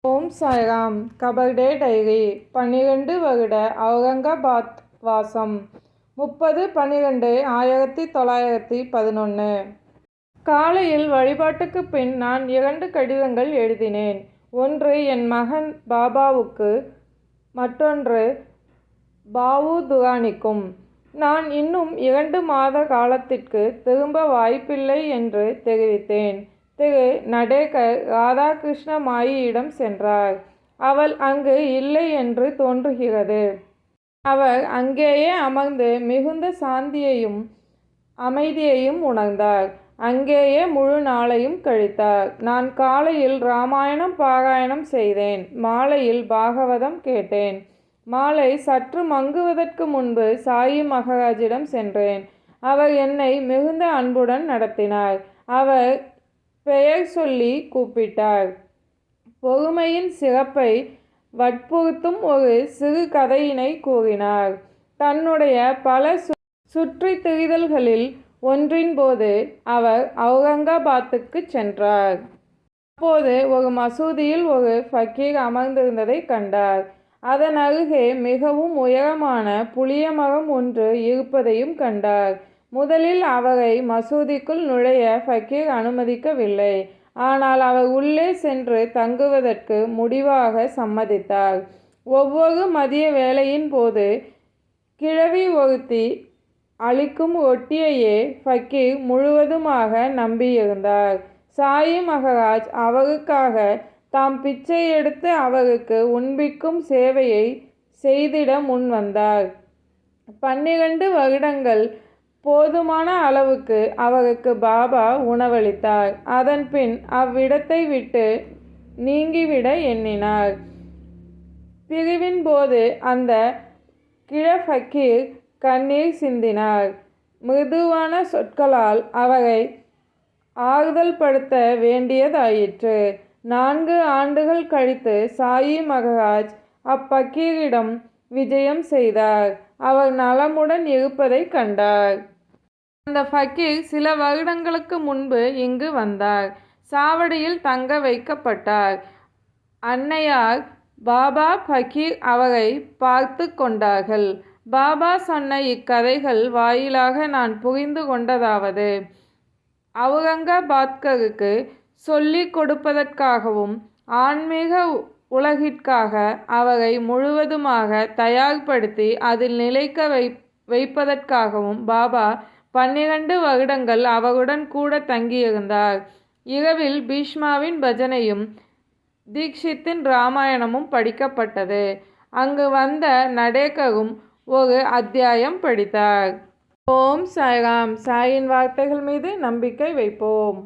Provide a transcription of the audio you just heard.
ஓம் Sairam. கபர்டே diary. 12 வருட அவுரங்காபாத் வாசம். 30/12/1911. காலையில் வழிபாட்டுக்கு பின் நான் 2 கடிதங்கள் எழுதினேன். ஒன்று என் மகன் பாபாவுக்கு, மற்றொன்று பாவு துரானிக்கும். நான் இன்னும் 2 மாத காலத்திற்கு திரும்ப வாய்ப்பில்லை என்று தெரிவித்தேன். திரு நடேகர் ராதாகிருஷ்ண மாயியிடம் சென்றார். அவள் அங்கு இல்லை என்று தோன்றுகிறது. அவர் அங்கேயே அமர்ந்து மிகுந்த சாந்தியையும் அமைதியையும் உணர்ந்தார். அங்கேயே முழு நாளையும் கழித்தார். நான் காலையில் இராமாயணம் பாராயணம் செய்தேன். மாலையில் பாகவதம் கேட்டேன். மாலை சற்று மங்குவதற்கு முன்பு சாயி மகராஜிடம் சென்றேன். அவர் என்னை மிகுந்த அன்புடன் நடத்தினார். அவர் பெயர் சொல்லி கூப்பிட்டார். பொறுமையின் சிறப்பை வற்புறுத்தும் ஒரு சிறு கதையினை கூறினார். தன்னுடைய பல சுற்றித் திரிதல்களில் ஒன்றின் போது அவர் அவுரங்காபாத்துக்கு சென்றார். அப்போது ஒரு மசூதியில் ஒரு ஃபக்கீர் அமர்ந்திருந்ததை கண்டார். அதன் அருகே மிகவும் உயரமான புளிய மரம் ஒன்று இருப்பதையும் கண்டார். முதலில் அவரை மசூதிக்குள் நுழைய ஃபக்கீர் அனுமதிக்கவில்லை. ஆனால் அவர் உள்ளே சென்று தங்குவதற்கு முடிவாக சம்மதித்தார். ஒவ்வொரு மதிய வேளையின் போது கிழவி ஒருத்தி அளிக்கும் ரொட்டியையே ஃபக்கீர் முழுவதுமாக நம்பியிருந்தார். சாயி மகராஜ் அவருக்காக தாம் பிச்சை எடுத்து அவருக்கு உண்பிக்கும் சேவையை செய்திட முன்வந்தார். 12 வருடங்கள் போதுமான அளவுக்கு அவருக்கு பாபா உணவளித்தார். அதன் பின் அவ்விடத்தை விட்டு நீங்கிவிட எண்ணினார். பிரிவின் போது அந்த கிழஃபக்கீர் கண்ணீர் சிந்தினார். மிருதுவான சொற்களால் அவரை ஆறுதல் படுத்த வேண்டியதாயிற்று. 4 ஆண்டுகள் கழித்து சாயி மகராஜ் அப்பக்கீரிடம் விஜயம் செய்தார். அவர் நலமுடன் இருப்பதை கண்டார். அந்த ஃபக்கீர் சில வருடங்களுக்கு முன்பு இங்கு வந்தார். சாவடியில் தங்க வைக்கப்பட்டார். அன்னையார் பாபா ஃபக்கீர் அவரை பார்த்து கொண்டார்கள். பாபா சொன்ன இக்கதைகள் வாயிலாக நான் புரிந்து கொண்டதாவது, அவுரங்காபாத்கருக்கு சொல்லிக் கொடுப்பதற்காகவும் ஆன்மீக உலகிற்காக அவரை முழுவதுமாக தயார்படுத்தி அதில் நிலைக்க வைப்பதற்காகவும் பாபா 12 வருடங்கள் அவருடன் கூட தங்கியிருந்தார். இரவில் பீஷ்மாவின் பஜனையும் தீக்ஷித்தின் இராமாயணமும் படிக்கப்பட்டது. அங்கு வந்த நடேகரும் ஒரு அத்தியாயம் படித்தார். ஓம் சாய்ராம். சாயின் வார்த்தைகள் மீது நம்பிக்கை வைப்போம்.